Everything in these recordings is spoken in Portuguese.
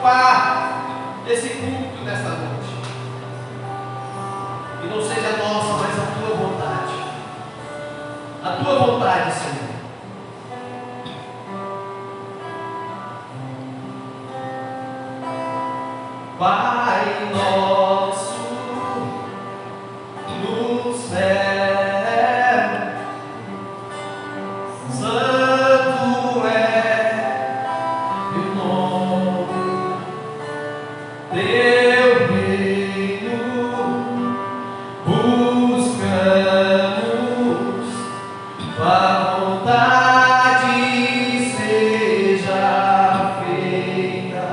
ocupar esse culto nesta noite. E não seja nossa, mas a tua vontade. A tua vontade, Senhor. Pai nosso no céu, santo é teu nome, teu reino buscamos, tua vontade seja feita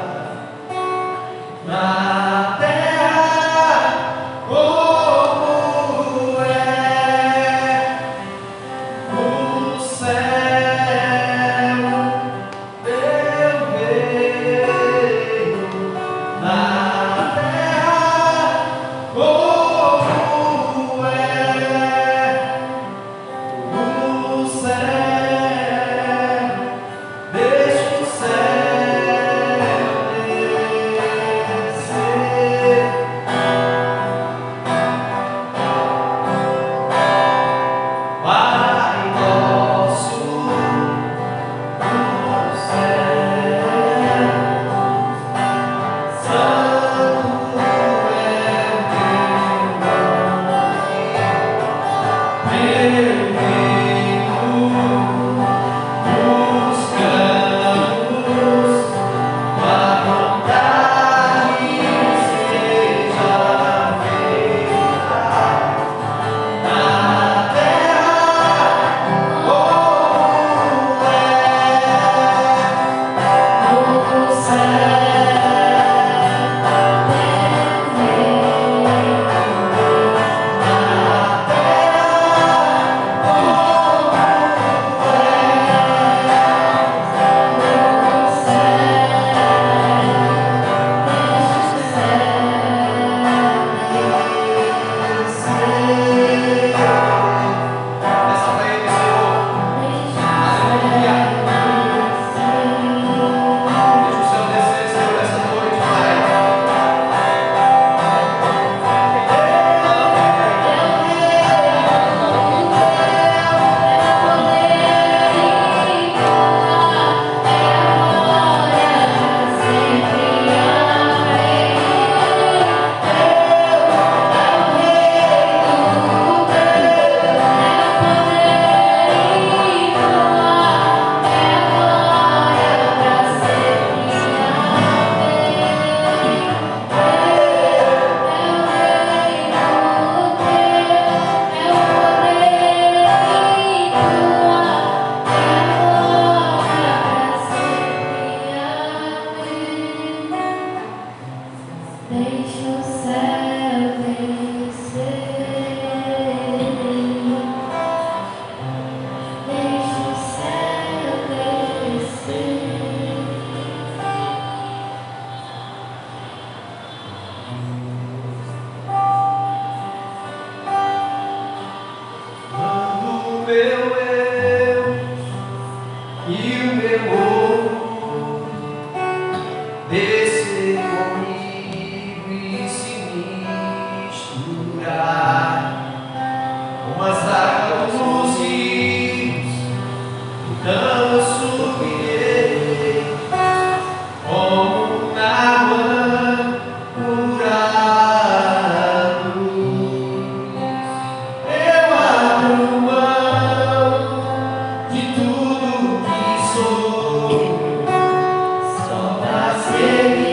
na terra como é no céu, teu reino na terra como é no céu, deixa o céu descer. Pai nosso no céu, santo é teu nome, teu reino buscamos, tua vontade seja feita na terra como é no céu. Essa pra ele, Senhor. Aleluia. Deixa o céu descer, Senhor, essa noite, Pai. Deixa o céu descer, deixa o céu descer. Quando o meu eu e o meu outro descer comigo e se misturar com as águas dos rios, então eu subirei como na curado. Eu abro mão de tudo que sou, só pra ser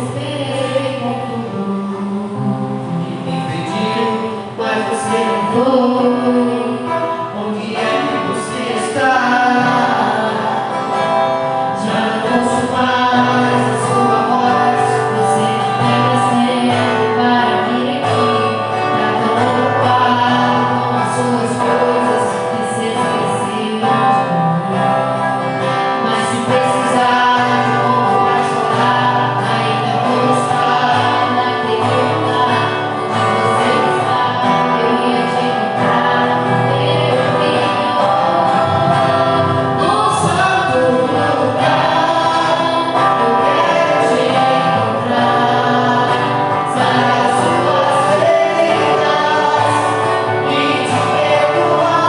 esperei como E me pediu, mas você não foi. Onde é que você está? Já não ouço mais a sua voz. Você não tem mais tempo para vir aqui. Tá tão ocupado com as suas coisas que se esqueceu de mim. Mas se precisar de novo pra chorar, ainda vou estar naquele lugar onde você está. Eu ia te encontrar, meu filho, no santo lugar. Eu quero te encontrar, sarar as suas feridas e te perdoar.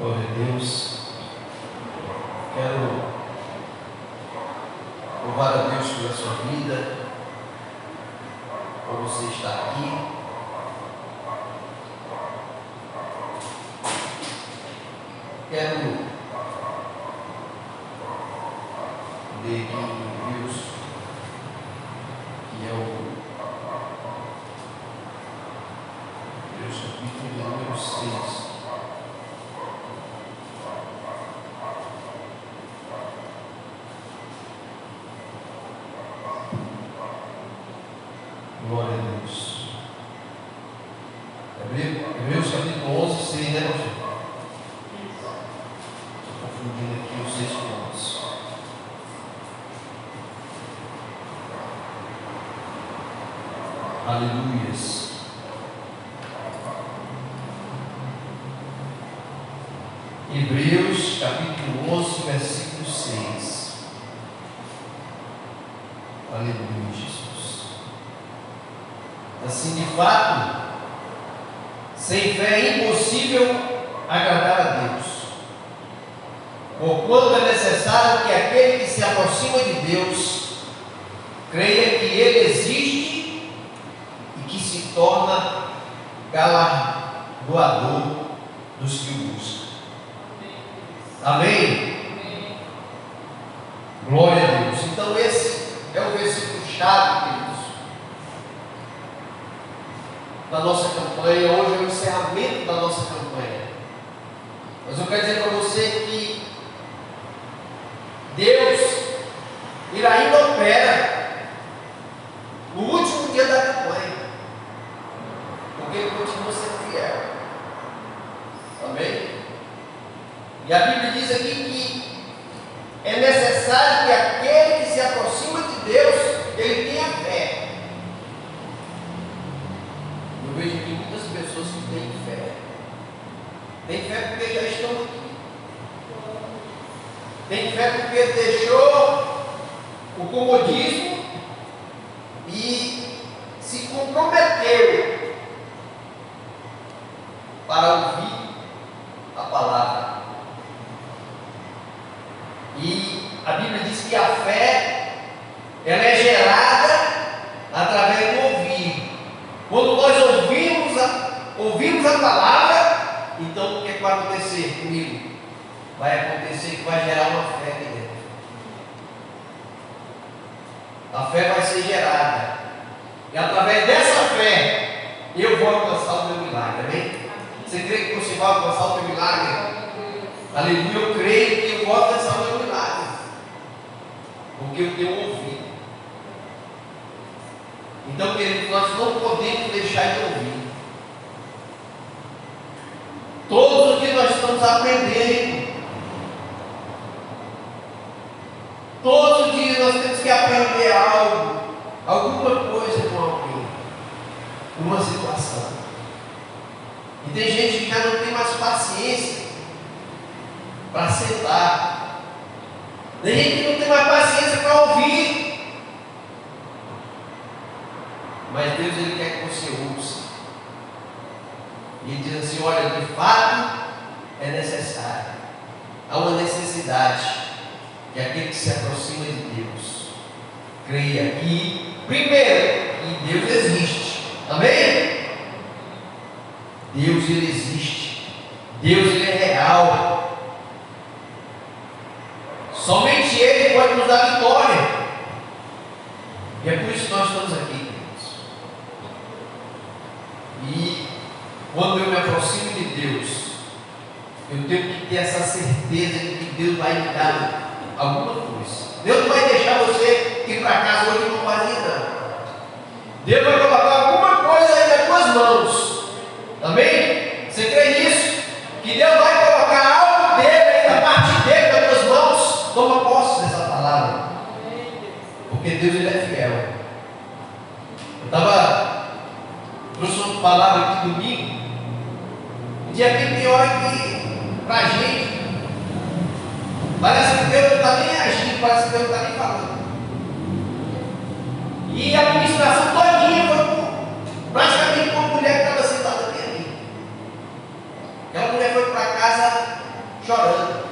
Glória a Deus. Quero louvar a Deus pela sua vida, por você estar aqui. Quero ler aqui em Hebreus, que é o Hebreus capítulo de número 6. Glória a Deus. Hebreus capítulo 11, 6, né, pastor? Estou confundindo aqui os 6 com 11. Aleluias. Hebreus capítulo 11, versículo 6. Aleluia, Jesus. Assim, de fato, sem fé é impossível agradar a Deus. Porquanto é necessário que aquele que se aproxima de Deus creia que Ele existe e que se torna galardoador dos que o buscam. Amém? Glória a Deus. Então esse é o versículo chave, queridos, da nossa campanha. Hoje é o encerramento da nossa campanha. Mas eu quero dizer para você que Deus, Ele ainda opera no último dia da campanha, porque Ele continua sendo fiel. Amém? E a Bíblia diz aqui que é necessário que aquele que se aproxima de Deus, ele tenha fé. Eu vejo que muitas pessoas que têm fé. Tem fé porque já estão aqui. Tem fé porque deixou o comodismo e se comprometeu para ouvir a palavra. E a Bíblia diz que a fé, ela é gerada através do ouvir. Quando nós ouvimos a palavra, então o que vai acontecer comigo? Vai acontecer que vai gerar uma fé aqui dentro. A fé vai ser gerada. E através dessa fé, eu vou alcançar o meu milagre. Amém? Você crê que você vai alcançar o meu milagre? Aleluia, eu creio que eu vou alcançar o meu milagre, porque eu tenho ouvido. Então, queridos, nós não podemos deixar de ouvir. Todos os dias nós estamos aprendendo. Todos os dias nós temos que aprender algo, alguma coisa com alguém, uma situação. E tem gente que já não tem mais paciência para sentar. Tem gente que não tem mais paciência para ouvir. Mas Deus, Ele quer que você ouça. E Ele diz assim: olha, de fato é necessário. Há uma necessidade que aquele que se aproxima de Deus creia que, primeiro, que Deus existe. Amém? Deus, Ele existe. Deus, Ele é real. Somente Ele pode nos dar vitória. E é por isso que nós estamos aqui, queridos. E quando eu me aproximo de Deus, eu tenho que ter essa certeza de que Deus vai me dar alguma coisa. Deus não vai deixar você ir para casa hoje e não fazer nada. Deus vai colocar alguma coisa aí nas tuas mãos. Amém? Você crê nisso? Que Deus vai colocar algo dele aí, da parte dele, nas tuas mãos. Toma posse dessa palavra, porque Deus, Ele é fiel. Trouxe uma palavra aqui domingo, e de repente tem hora que pra gente parece que Deus não está nem agindo, parece que Deus não está nem falando. E a ministração todinha foi praticamente com uma mulher que estava sentada ali. Aquela mulher foi para casa chorando,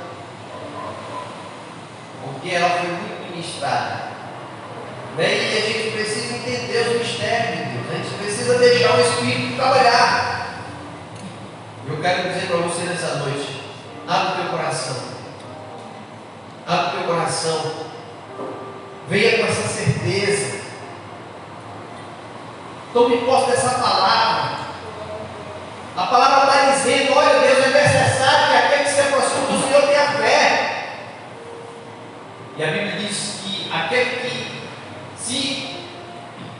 porque ela foi muito ministrada. E a gente precisa entender os mistérios de Deus, a gente precisa deixar o Espírito trabalhar. Eu quero dizer para você nessa noite: abre o teu coração, abre o teu coração, venha com essa certeza, tome posse dessa palavra. A palavra está dizendo: olha, Deus, é necessário que aquele que se aproxima do Senhor tenha fé. E a Bíblia diz que aquele que, se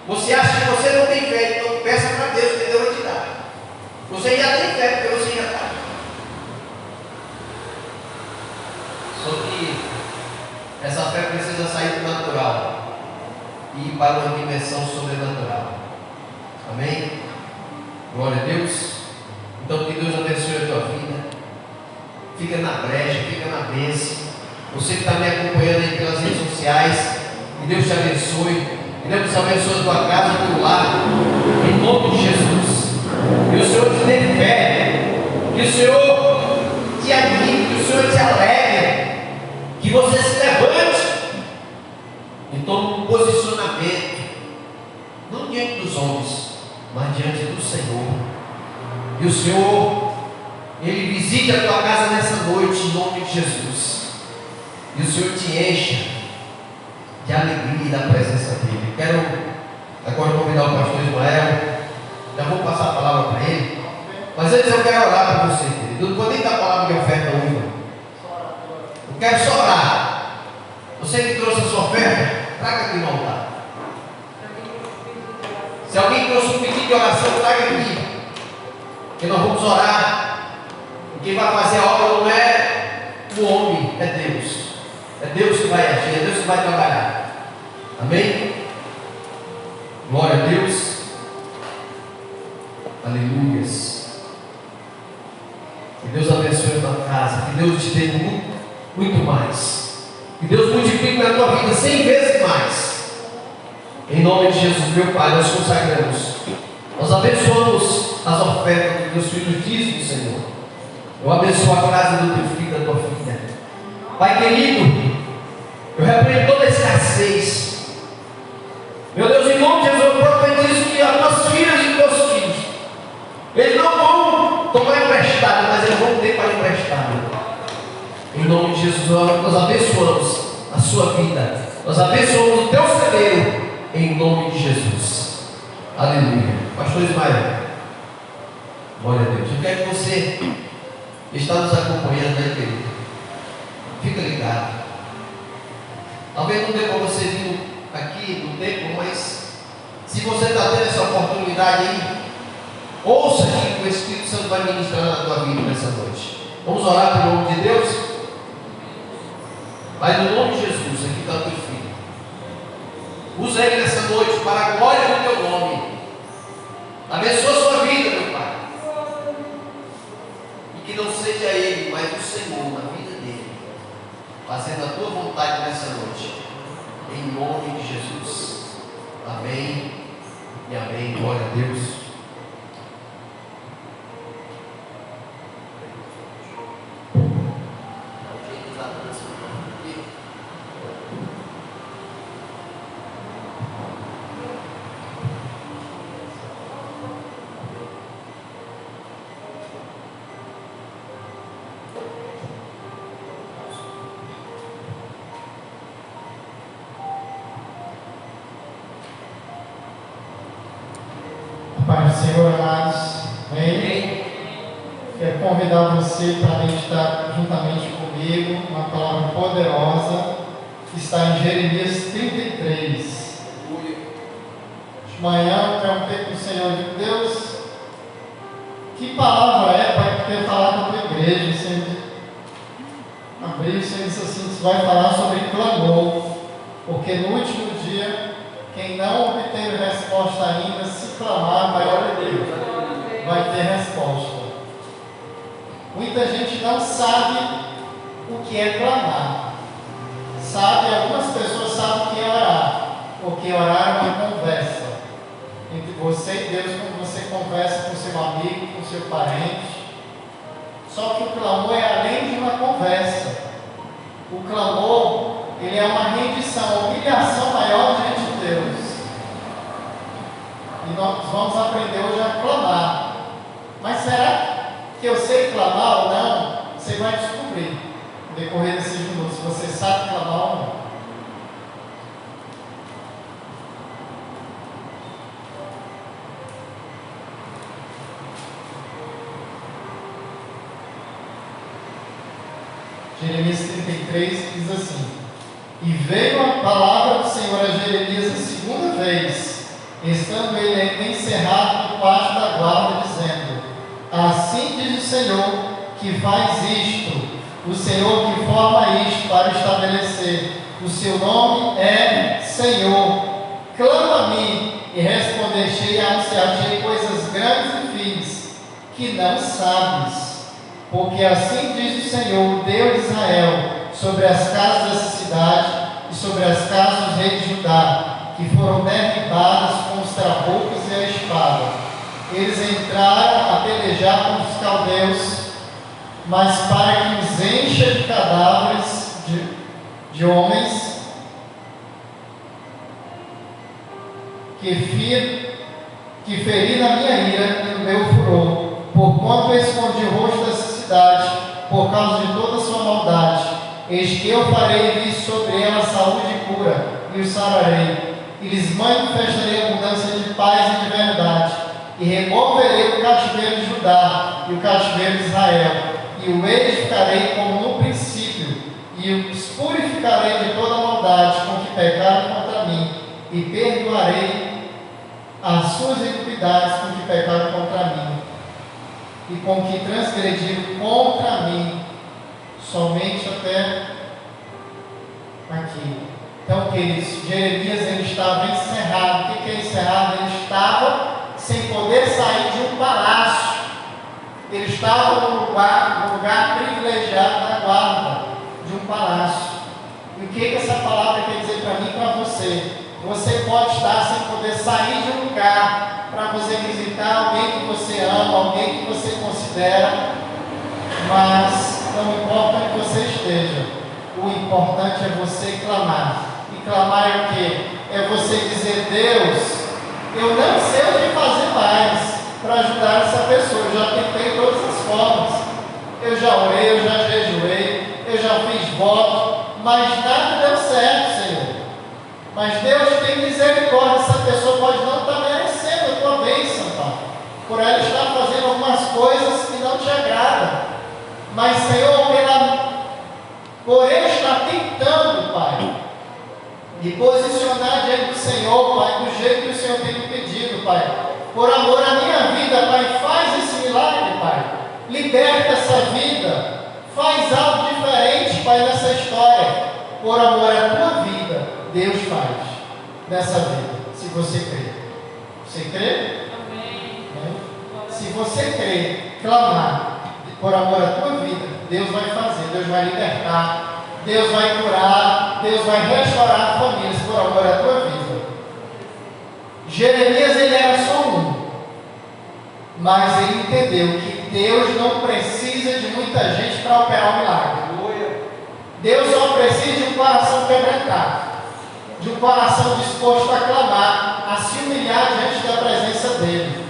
você acha que você não tem fé, então peça para Deus que Deus vai te dar. Você já tem fé, porque você já está. Só que essa fé precisa sair do natural e ir para uma dimensão sobrenatural. Amém? Glória a Deus. Então que Deus abençoe a tua vida. Fica na brecha, fica na bênção. Você que está me acompanhando aí pelas redes sociais, que Deus te abençoe. Que Deus abençoe a tua casa, o teu lar, em nome de Jesus. Que o Senhor te dê fé, que o Senhor te anime, que o Senhor te alegre, que você se levante e tome um posicionamento, não diante dos homens, mas diante do Senhor. E o Senhor, Ele visite a tua casa nessa noite, em nome de Jesus. E o Senhor te encha de alegria da presença dEle. Quero agora convidar o pastor Ismael. Já vou passar a palavra para ele. Mas antes eu quero orar para você, querido. Eu não vou nem dar a palavra de oferta hoje. Eu quero só orar. Você que trouxe a sua oferta, traga aqui no altar. Se alguém trouxe um pedido de oração, traga aqui. Que nós vamos orar. E quem vai fazer a obra não é o homem, é Deus. É Deus que vai agir, é Deus que vai trabalhar. Amém? Glória a Deus. Aleluias. Que Deus abençoe a tua casa. Que Deus te dê muito, muito mais. Que Deus multiplique na tua vida 100 vezes mais. Em nome de Jesus, meu Pai, nós consagramos. Nós abençoamos as ofertas que teus filhos dizem, Senhor. Eu abençoo a casa do teu filho e da tua filha. Pai querido, eu repreendo toda a escassez. Meu Deus, em nome de Jesus, eu profetizo que as tuas filhas e teus filhos, eles não vão tomar emprestado, mas eles vão ter para emprestar. Em nome de Jesus, nós abençoamos a sua vida. Nós abençoamos o teu celeiro. Em nome de Jesus. Aleluia. Pastor Ismael, glória a Deus. Eu quero que você está nos acompanhando aí, querido. Fica ligado. Talvez não dê para você vir aqui no tempo, mas se você está tendo essa oportunidade aí, ouça aqui que o Espírito Santo vai ministrar na tua vida nessa noite. Vamos orar pelo nome de Deus? Pai, no nome de Jesus, aqui está o teu filho. Usa ele nessa noite para a glória do teu nome. Abençoa a sua vida, meu Pai. E que não seja ele, mas o Senhor na vida dele, fazendo a tua vontade nessa noite. Em nome de Jesus. Amém e amém. Glória a Deus. Pai do Senhor, amados, amém? Quero convidar você para meditar juntamente comigo uma palavra poderosa que está em Jeremias 33. De manhã eu perguntei para o Senhor, de Deus, que palavra é para poder falar com a tua igreja? Você abriu, você disse assim, você vai falar sobre clamor, porque no último dia, quem não obteve resposta ainda, se clamar, vai ter resposta. Muita gente não sabe o que é clamar. Algumas pessoas sabem o que é orar, porque orar é uma conversa entre você e Deus, quando você conversa com seu amigo, com seu parente. Só que o clamor é além de uma conversa. O clamor, ele é uma rendição, uma humilhação maior diante de Deus. E nós vamos aprender hoje a clamar. Mas será que eu sei clamar ou não? Você vai descobrir no decorrer desses minutos, se você sabe clamar ou não. Jeremias 33 diz assim: E veio a palavra do Senhor a Jeremias a segunda vez, estando ele ainda encerrado no pátio da guarda, dizendo: Assim diz o Senhor que faz isto, o Senhor que forma isto para estabelecer. O seu nome é Senhor. Clama a mim e responder-te e anunciar-te coisas grandes e firmes que não sabes. Porque assim diz o Senhor, Deus de Israel, sobre as casas dessa cidade e sobre as casas dos reis de Judá, que foram derribadas com os trabucos e a espada. Eles entraram a pelejar com os caldeus, mas para que os encha de cadáveres de homens que feri na minha ira e no meu furor, porquanto eu escondi o rosto dessa cidade, por causa de toda a sua maldade. Eis que eu farei vir sobre ela saúde e cura, e os sararei, e lhes manifestarei abundância de paz e de verdade, e removerei o cativeiro de Judá e o cativeiro de Israel, e o edificarei como no princípio, e os purificarei de toda a maldade com que pecaram contra mim, e perdoarei as suas iniquidades com que pecaram contra mim, e com que transgrediram contra mim, somente até aqui. Então, queridos, Jeremias ele estava encerrado. O que é encerrado? Ele estava sem poder sair de um palácio. Ele estava num lugar privilegiado na guarda de um palácio. E o que essa palavra quer dizer para mim e para você? Você pode estar sem poder sair de um lugar para você visitar alguém que você ama, alguém que você considera, mas não importa onde você esteja, o importante é você clamar. E clamar é o quê? É você dizer: Deus, eu não sei o que fazer mais para ajudar essa pessoa. Eu já tentei todas as formas, eu já orei, eu já jejuei, eu já fiz voto, mas nada deu certo, Senhor. Mas Deus tem misericórdia, essa pessoa pode não estar merecendo a tua bênção, Pai, por ela estar fazendo algumas coisas que não te agradam. Mas, Senhor, por ele estar tentando, Pai, me posicionar diante do Senhor, Pai, do jeito que o Senhor tem me pedido, Pai, por amor à minha vida, Pai, faz esse milagre, Pai, liberta essa vida, faz algo diferente, Pai, nessa história, por amor à tua vida. Deus faz nessa vida, se você crê. Você crê? Amém. Se você crê, clamar por amor à tua vida, Deus vai fazer, Deus vai libertar, Deus vai curar, Deus vai restaurar famílias por amor à tua vida. Jeremias, ele era só um, mas ele entendeu que Deus não precisa de muita gente para operar um milagre. Deus só precisa de um coração quebrantado, de um coração disposto a clamar, a se humilhar diante da presença dele.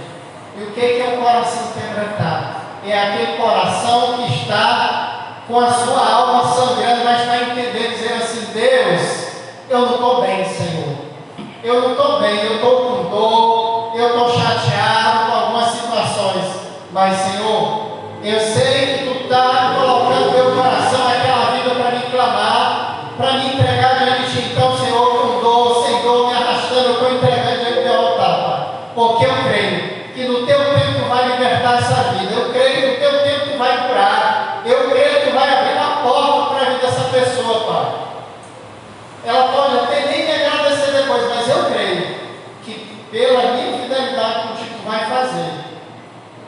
E o que é um coração quebrantado? É aquele coração que está com a sua alma sangrando, mas está entendendo, dizendo assim: Deus, eu não estou bem, Senhor, eu não estou bem, eu estou com dor, eu estou chateado com algumas situações, mas, Senhor, eu sei que Tu está colocando no meu coração aquela vida para me clamar, para me entregar diante de Ti. Então, Senhor, com dor, sem dor, me arrastando, eu estou entregando diante do Teu altar, Pai, porque eu creio que no Teu tempo Tu vai libertar essa vida, eu creio que no Teu tempo Tu vai curar, eu creio que Tu vai abrir uma porta para a vida dessa pessoa, Pai. Ela pode até nem me agradecer depois, mas eu creio que pela minha fidelidade contigo Tu vai fazer.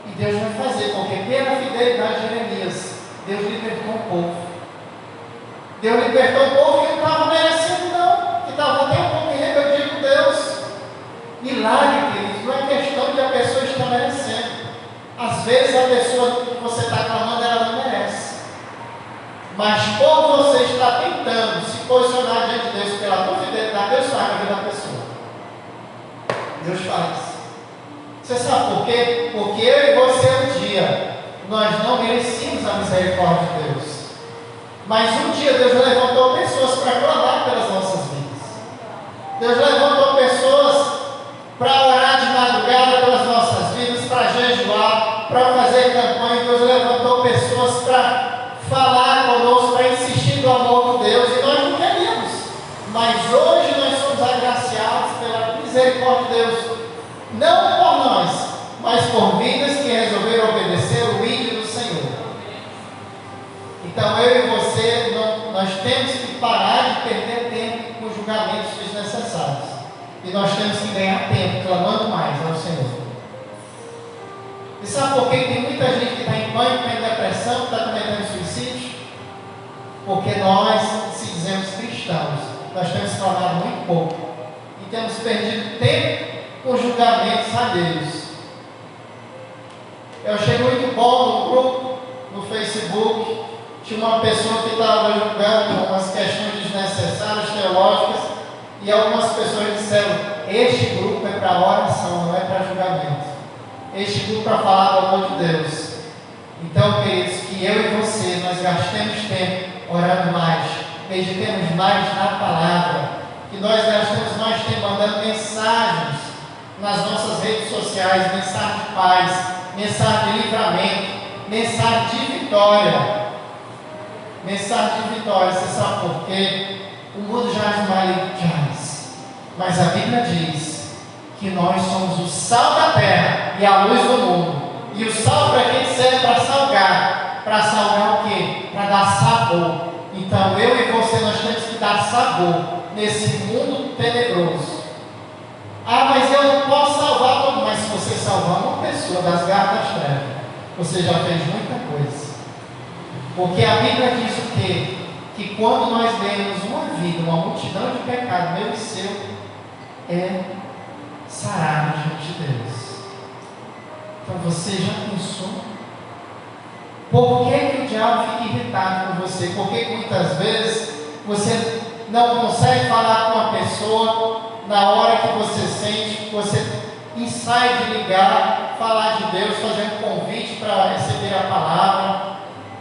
E Deus vai fazer, porque pela fidelidade de Jeremias, Deus libertou o povo. Deus libertou o povo que não estava merecendo, não, que estava até um pouco em rebeldia com Deus. Milagre, queridos, não é questão de a pessoa estar merecendo. Às vezes a pessoa que você está clamando, ela não Mas como você está tentando se posicionar diante de Deus pela tua fidelidade, Deus faz na vida da pessoa. Deus faz. Você sabe por quê? Porque eu e você um dia, nós não merecíamos a misericórdia de Deus. Mas um dia Deus levantou pessoas para clamar pelas nossas vidas. Deus levantou pessoas para orar de madrugada pelas nossas vidas, para jejuar, para fazer campanha. Deus levantou pessoas para falar conosco, para insistir no amor de Deus, e nós não queríamos. Mas hoje nós somos agraciados pela misericórdia de Deus, não por nós, mas por vidas que resolveram obedecer o ídolo do Senhor. Então eu e você, nós temos que parar de perder tempo com julgamentos desnecessários. E nós temos que ganhar tempo clamando mais ao Senhor. E sabe por que tem muita gente que está em pânico, está em depressão, que está cometendo suicídio? Porque nós, se dizemos cristãos, nós temos clamado muito pouco. E temos perdido tempo com julgamentos alheios. Eu achei muito bom no grupo, no Facebook, tinha uma pessoa que estava julgando umas questões desnecessárias, teológicas, e algumas pessoas disseram: este grupo é para oração, não é para julgamento. Este grupo é para falar do amor de Deus. Então, queridos, que eu e você, nós gastemos tempo orando mais, meditemos mais na palavra, que nós gastemos mais tempo mandando mensagens nas nossas redes sociais, mensagem de paz, mensagem de livramento, mensagem de vitória. Mensagem de vitória. Você sabe por quê? O mundo jaz no maligno, jaz. Mas a Bíblia diz que nós somos o sal da terra e a luz do mundo. E o sal para quem serve? Para salgar. Para salgar o quê? Para dar sabor. Então eu e você, nós temos que dar sabor nesse mundo tenebroso. Ah, mas eu não posso salvar todo mundo. Mas se você salvar uma pessoa das garras das trevas, você já fez muita coisa. Porque a Bíblia diz o quê? Que quando nós vemos uma vida, uma multidão de pecado, meu e seu, é sarado diante de Deus. Então você já pensou? Por que o diabo fica irritado com você? Por que muitas vezes você não consegue falar com uma pessoa na hora que você sente, que você ensaia de ligar, falar de Deus, fazer um convite para receber a palavra,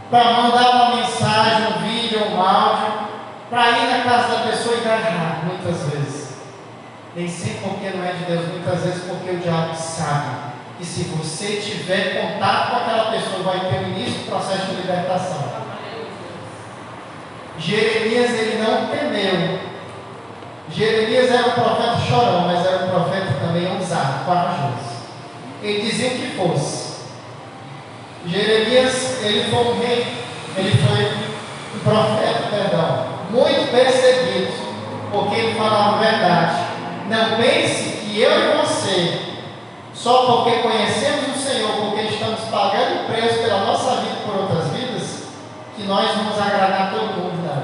para mandar uma mensagem, um vídeo, um áudio, para ir na casa da pessoa e dar errado, muitas vezes. Nem sempre porque não é de Deus, muitas vezes porque o diabo sabe que se você tiver contato com aquela pessoa, vai ter o início do processo de libertação. Jeremias, ele não temeu. Jeremias era um profeta chorão, mas era um profeta também ousado, corajoso. Ele dizia o que fosse. Jeremias, ele foi um rei, ele foi um profeta, muito perseguido, porque ele falava a verdade. Não pense que eu e você, só porque conhecemos o Senhor, porque estamos pagando o preço pela nossa vida e por outras vidas, que nós vamos agradar todo mundo, não.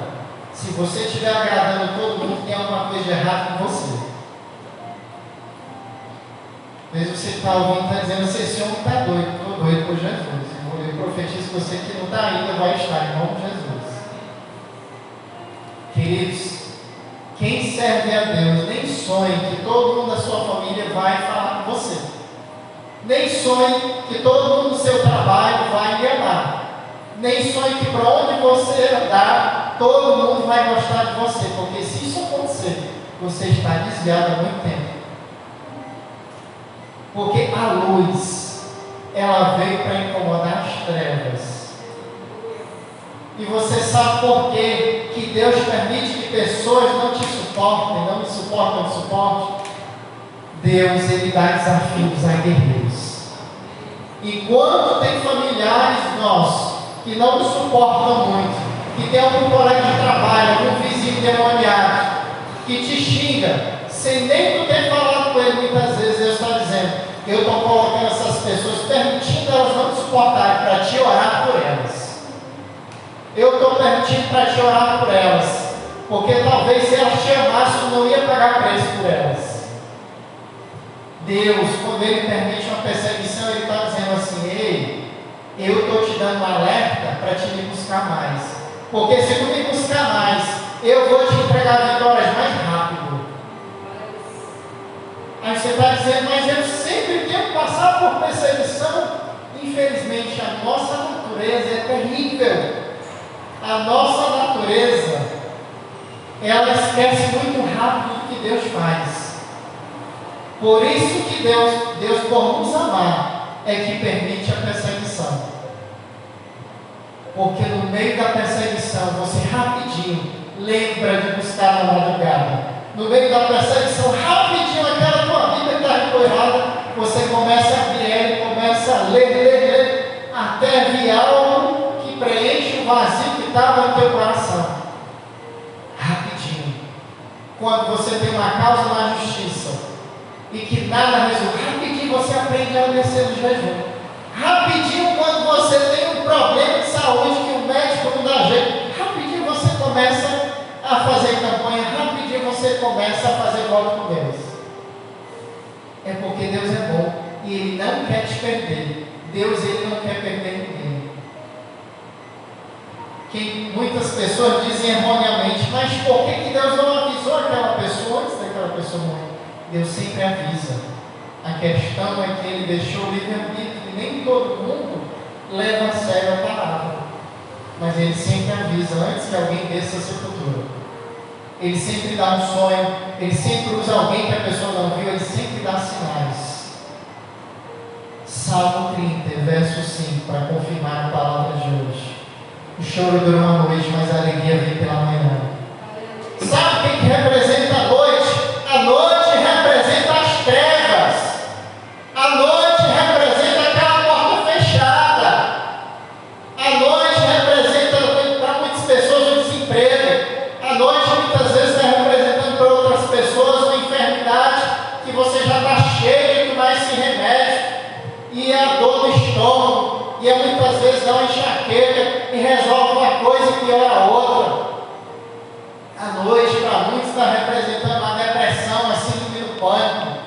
Se você estiver agradando todo mundo, tem alguma coisa de errado com você. Às vezes você está ouvindo, está dizendo assim: esse homem está doido, estou doido por Jesus. Eu profetizo você que não está ainda, vai estar em nome de Jesus. Queridos, quem serve a Deus, nem sonhe que todo mundo da sua família vai falar com você. Nem sonhe que todo mundo do seu trabalho vai lhe amar. Nem sonhe que para onde você andar, todo mundo vai gostar de você. Porque se isso acontecer, você está desviado há muito tempo. Porque a luz, ela veio para incomodar as trevas. E você sabe por quê que Deus permite que pessoas não te suportem, não me suportem? Deus, ele dá desafios a guerreiros. E quando tem familiares nossos que não nos suportam muito, que tem algum colega de trabalho, algum vizinho demoniado, que te xinga, sem nem tu ter falado com ele muitas vezes, Deus está dizendo: eu estou colocando essas pessoas, permitindo elas não te suportarem, para te orar por elas. Eu estou permitindo para te orar por elas, porque talvez se elas te amassem, tu não ia pagar preço por elas. Deus, quando Ele permite uma perseguição, Ele está dizendo assim: ei, eu estou te dando um alerta para te vir buscar mais. Porque se tu me buscar mais, eu vou te entregar vitórias mais rápido. Aí você está dizendo, mas eu sempre tenho que passar por perseguição. Infelizmente, a nossa natureza é terrível. A nossa natureza, ela esquece muito rápido o que Deus faz. Por isso que Deus por nos amar, é que permite a perseguição. Porque no meio da perseguição, você rapidinho lembra de buscar na madrugada. No meio da perseguição, rapidinho, aquela tua vida está empoeirada, você começa a abrir ela e começa a ler, até vir algo que preenche o vazio que estava no teu coração. Rapidinho. Quando você tem uma causa na justiça e que nada resolve, rapidinho você aprende a descer no jejum. Rapidinho, quando você tem um problema de saúde que o médico não dá jeito, rapidinho você começa a fazer campanha, rapidinho você começa a fazer voto com Deus. É porque Deus é bom e Ele não quer te perder. Deus, Ele não quer perder ninguém. Que muitas pessoas dizem erroneamente, mas por que Deus não avisou aquela pessoa antes daquela pessoa morrer? Deus sempre avisa. A questão é que Ele deixou o livre-arbítrio e nem todo mundo leva a sério a palavra. Mas Ele sempre avisa antes que alguém desça a sepultura. Ele sempre dá um sonho, Ele sempre usa alguém que a pessoa não viu, Ele sempre dá sinais. Salmo 30, verso 5, para confirmar a palavra de hoje. O choro dura uma noite, mas a alegria vem pela manhã. Sabe o que representa a noite? A noite representa as trevas. A noite representa aquela porta fechada. A noite representa para muitas pessoas o desemprego. A noite muitas vezes está representando para outras pessoas uma enfermidade que você já está cheio de tomar esse remédio. E é a dor no estômago. E é muitas vezes dá uma enxaqueca e resolve uma coisa e piora a outra. A noite para muitos está representando uma depressão, a síndrome do pânico.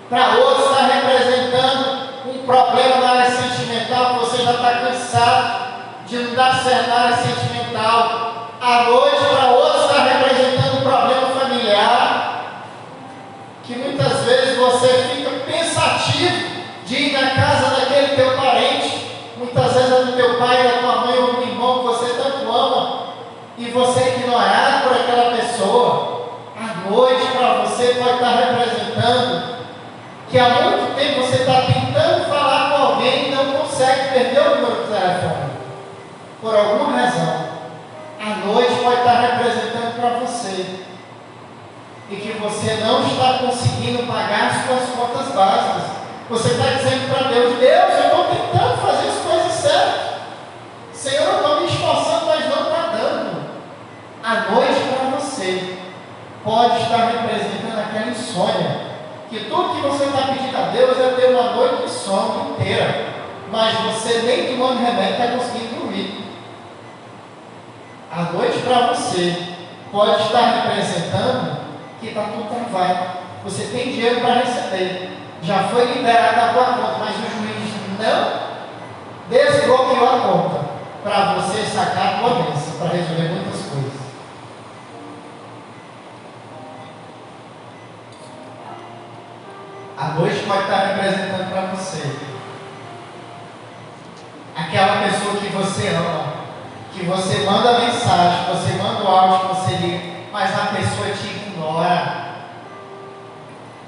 Para outros está representando um problema na área sentimental, que você já está cansado de não dar certo na área sentimental. A noite para outros está representando um problema familiar, que muitas vezes você fica pensativo de ir na casa daquele teu parente, muitas vezes é do teu pai, da tua mãe ou do irmão que você tanto ama, e você é ignorado por aquela pessoa. A noite para você pode estar representando que há muito tempo você está tentando falar com alguém e não consegue, perdeu o número do telefone, por alguma razão. A noite pode estar representando para você e que você não está conseguindo pagar as suas contas básicas. Você está dizendo para Deus, Deus, eu estou tentando fazer as coisas certas. Senhor, eu estou me esforçando, mas não está dando. A noite para você pode estar representando aquela insônia. Que tudo que você está pedindo a Deus é ter uma noite de sono inteira. Mas você nem tomando remédio está conseguindo dormir. A noite para você pode estar representando que está tudo travado. Você tem dinheiro para receber. Já foi liberado a tua conta, mas o juiz não desbloqueou a conta para você sacar a tua bênção, para resolver muitas coisas. A noite pode estar representando para você aquela pessoa que você ama, que você manda mensagem, você manda o áudio, você liga, mas a pessoa te ignora.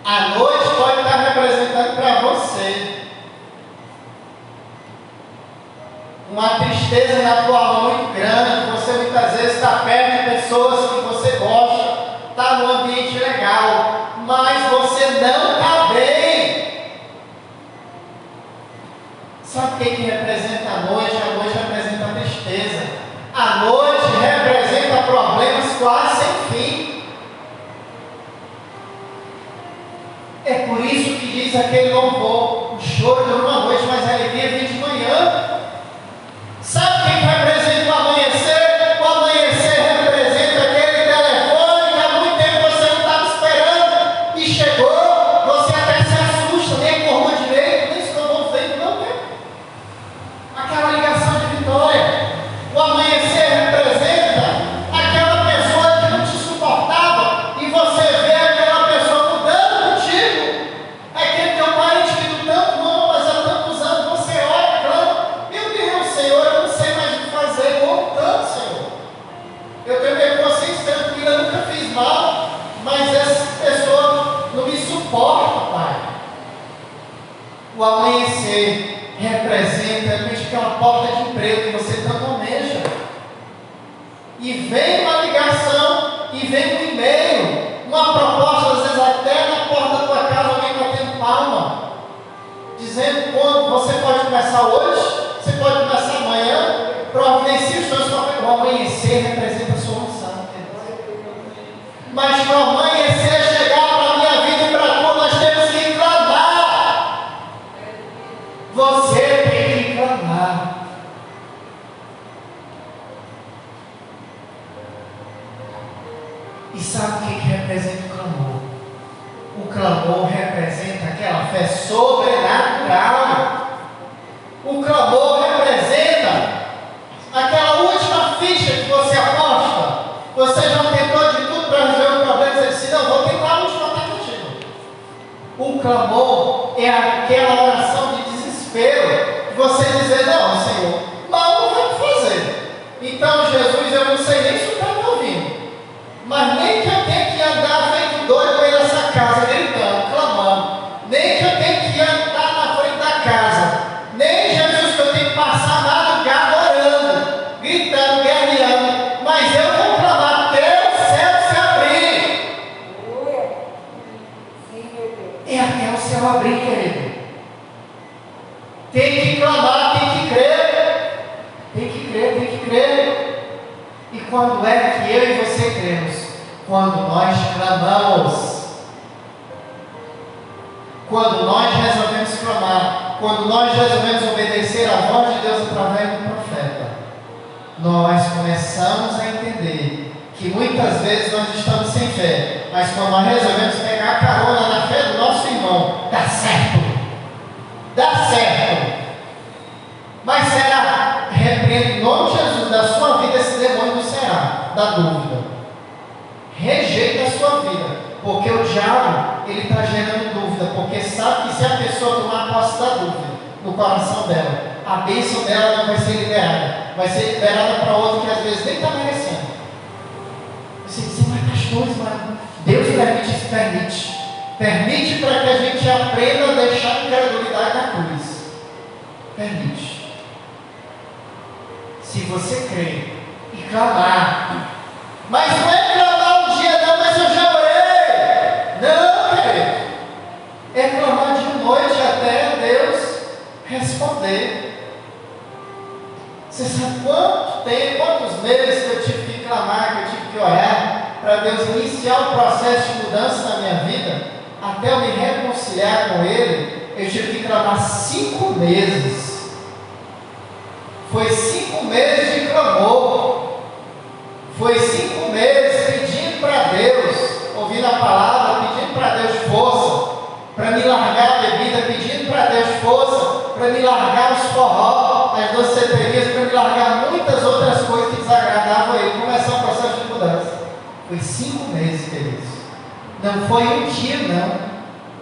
A noite pode estar representando para você uma tristeza na tua alma muito grande. Você muitas vezes está perto de pessoas que você gosta, está num ambiente legal, mas você não está bem. Sabe o que representa a noite? A noite representa a tristeza. A noite representa problemas quase sem fim. É por isso que diz aquele louvor, o choro dura uma noite, mas a alegria vem de manhã. Sabe o que representa o amanhecer? O amanhecer representa aquele telefone que há muito tempo você não estava esperando e chegou, você até se assusta, nem acordou direito, nem escovou o dente, não tem. Aquela ligação de vitória. O amanhecer representa O amanhecer representa aquela porta de emprego que você tanto almeja. E vem uma ligação, e vem um e-mail, uma proposta, às vezes até na porta da tua casa, alguém batendo palma, dizendo quando você pode começar hoje, você pode começar amanhã, providencie os teus papéis. O amanhecer representa a solução. Mas para o amanhecer chegar para a minha vida e para a tua, nós temos que clamar. Você tem que clamar. E sabe o que representa o clamor? O clamor representa aquela fé sobrenatural. O clamor representa aquela última ficha que você aposta. Você já tentou de tudo para resolver o problema e disse: não, vou tentar a última tentativa. O clamor é aquela oração de desespero, de você dizer: não, Senhor, mal não vai fazer. Então, Jesus, eu não sei nem se está me ouvindo, mas nem que eu tenha que andar feito doido aí nessa casa, gritando, clamando, nem que eu tenha que andar na frente da casa, nem, Jesus, que eu tenho que passar a madrugada orando, gritando, guerreando, mas eu vou clamar até o céu se abrir. É até o céu abrir, querido. Tem que clamar, tem que crer. Tem que crer, tem que crer. E quando é que eu e você cremos? Quando nós clamamos. Quando nós resolvemos clamar. Quando nós resolvemos obedecer à voz de Deus através do profeta. Nós começamos a entender que muitas vezes nós estamos sem fé. Mas quando nós resolvemos pegar a carona na fé do nosso irmão, dá certo. Dá certo. Mas será? Repreende em nome de Jesus da sua vida esse demônio do será, da dúvida. Rejeita a sua vida, porque o diabo, ele está gerando dúvida, porque sabe que se a pessoa tomar posse da dúvida no coração dela, a bênção dela não vai ser liberada, vai ser liberada para outro que às vezes nem está merecendo. Você diz: mas pastores, mas Deus permite para que a gente aprenda a deixar a incredulidade na cruz. Permite. Se você crer e clamar, mas não é clamar um dia, não, mas eu já orei. Não, querido. É clamar de noite até Deus responder. Você sabe quantos meses que eu tive que clamar, que eu tive que orar, para Deus iniciar o processo de mudança na minha vida, até eu me reconciliar com Ele, eu tive que clamar 5 meses. Foi 5 meses de clamor. Foi 5 meses pedindo para Deus, ouvindo a palavra, pedindo para Deus força, para me largar a bebida, pedindo para Deus força, para me largar os forró, as danceterias, para me largar muitas outras coisas que desagradavam Ele, começar o processo de mudança. Foi 5 meses, queridos. Não foi um dia, não.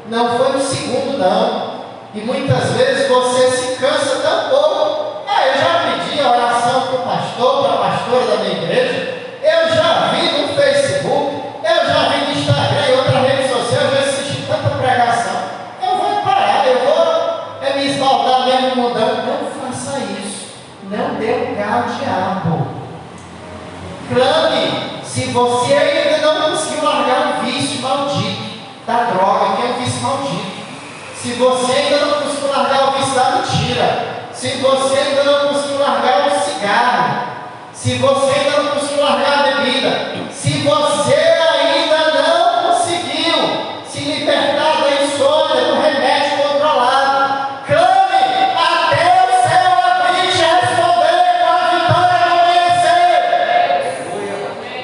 Não foi um segundo, não. E muitas vezes você se cansa tão pouco. Eu já pedi a oração para o pastor, para a pastora da minha igreja. Eu já vi no Facebook, eu já vi no Instagram e outra rede social, eu já assisti tanta pregação. Eu vou parar, eu vou me esbaldar mesmo mudando. Não faça isso. Não dê lugar ao diabo. Clame. Se você ainda não conseguiu largar o vício maldito da droga, que é um vício maldito. Se você ainda não conseguiu largar o vício da mentira, se você ainda não conseguiu largar o cigarro, se você ainda não conseguiu largar a bebida, se você ainda não conseguiu se libertar da insônia, do remédio controlado, clame até o céu abrir e te responder com a vitória amanhecer.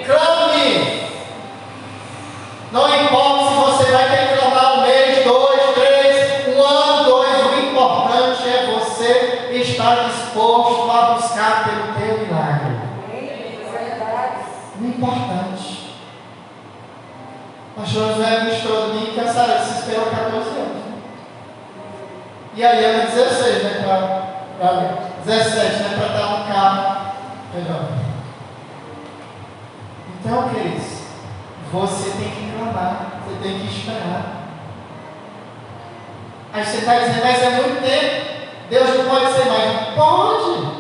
Clame. Não importa se você vai ter que clamar 1 mês, 2, 3, 1 ano, 2, o importante é você estar disposto a buscar pelo teu milagre. O importante. O pastor José ministrou de mim que a Sara se esperou 14 anos. E aí ela 16, né? Para 17, né? Para estar no carro. Melhor. Então, queridos, você tem que clamar, você tem que esperar. Aí você está dizendo, mas é muito tempo. Deus não pode ser mais. Pode.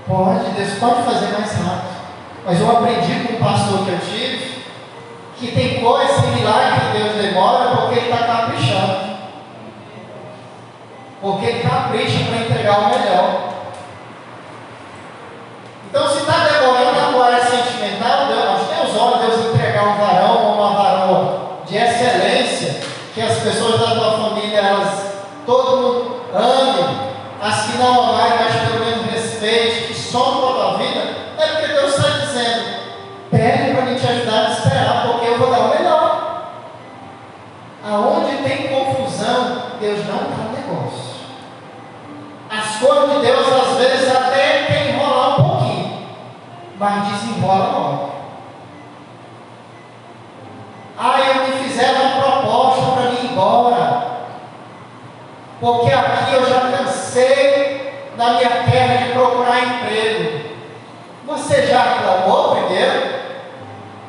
Pode, Deus pode fazer mais rápido. Mas eu aprendi com um pastor que eu tive que tem coisa em milagre que Deus demora porque Ele está caprichando. Porque Ele capricha para entregar o melhor. Então, se está demorando agora sentimental, aos teus olhos, Deus entregar um varão ou uma varoa de excelência, que as pessoas da tua família, elas, todo mundo ame, as que não amarem, mas pelo menos respeite, que somam com a tua vida, é porque Deus está dizendo, pede para mim te ajudar a esperar, porque eu vou dar o melhor. Aonde tem confusão, Deus não dá negócio. As coisas de Deus, às vezes, até quer enrolar um pouquinho, mas desenrola logo. Eu me fizeram uma proposta para mim ir embora, porque aqui eu já cansei na minha terra de procurar emprego. Você já clamou primeiro?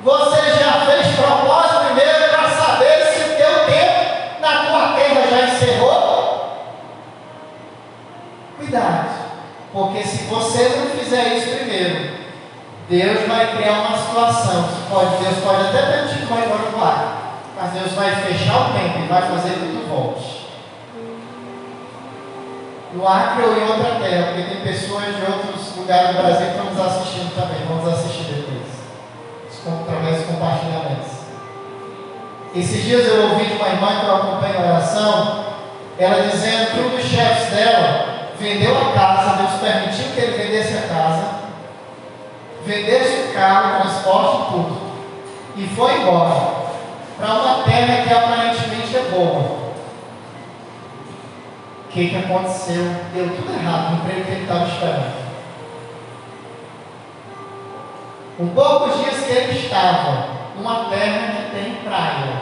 Você já fez propósito primeiro para saber se o teu tempo na tua terra já encerrou? Cuidado, porque se você não fizer isso primeiro, Deus vai criar uma situação. Deus pode até permitir que vai embora do ar, mas Deus vai fechar o tempo e vai fazer que tu volte. No Acre ou em outra terra, porque tem pessoas de outros lugares do Brasil que estão nos assistindo também. Vamos assistir depois, através dos compartilhamentos. Esses dias eu ouvi de uma irmã que eu acompanho a oração, ela dizendo que um dos chefes dela vendeu a casa, Deus permitiu que ele vendesse a casa, vendesse o carro, o transporte, tudo, e foi embora para uma terra que aparentemente é boa. O que aconteceu? Deu tudo errado no emprego que ele estava esperando. Com poucos dias que ele estava numa terra que tem praia,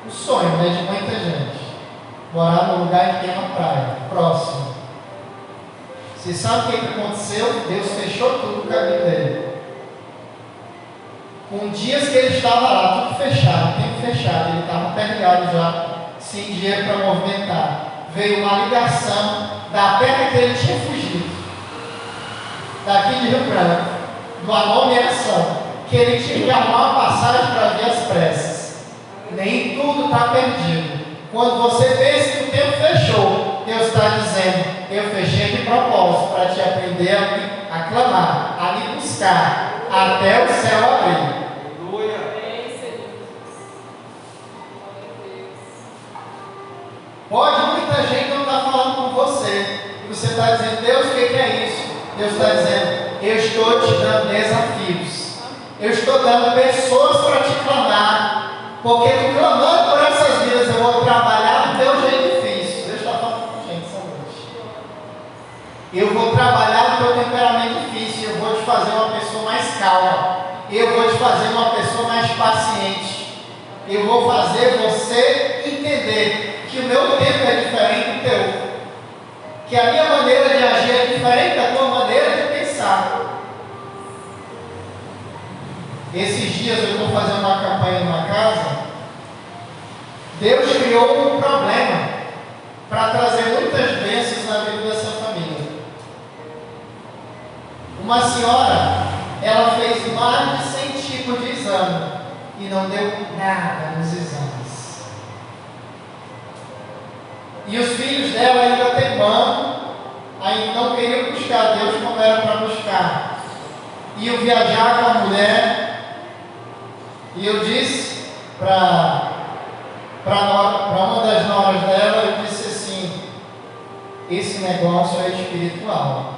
o sonho, né, de muita gente, morar num lugar que tem uma praia, próximo. Você sabe o que aconteceu? Deus fechou tudo o caminho dele. Com dias que ele estava lá, tudo fechado, tempo fechado, ele estava perreado já, sem dinheiro para movimentar. Veio uma ligação da terra que ele tinha fugido, daqui de Rio Branco, de uma nomeação, que ele tinha que arrumar uma passagem para vir às pressas. Nem tudo está perdido. Quando você pensa que o tempo fechou, Deus está dizendo, eu fechei de propósito para te aprender a clamar, a me buscar, até o céu abrir. Pode muita gente não estar falando com você, e você está dizendo, Deus, o que é isso? Deus está dizendo, eu estou te dando desafios, eu estou dando pessoas para te clamar, porque tu clamando por essas vidas, eu vou trabalhar do teu jeito difícil. Deus está falando com a gente essa noite. Eu vou trabalhar no teu temperamento difícil, eu vou te fazer uma pessoa mais calma, eu vou te fazer uma pessoa mais paciente, eu vou fazer você entender que o meu tempo é diferente do teu, que a minha maneira de agir é diferente da tua maneira de pensar. Esses dias eu estou fazendo uma campanha numa casa. Deus criou um problema para trazer muitas bênçãos na vida dessa família. Uma senhora, ela fez mais de 100 tipos de exame e não deu nada nos exames. E os filhos dela ainda teimando, ainda não queriam buscar Deus como era para buscar. Iam viajar com a mulher, e eu disse para uma das noras dela, eu disse assim, esse negócio é espiritual.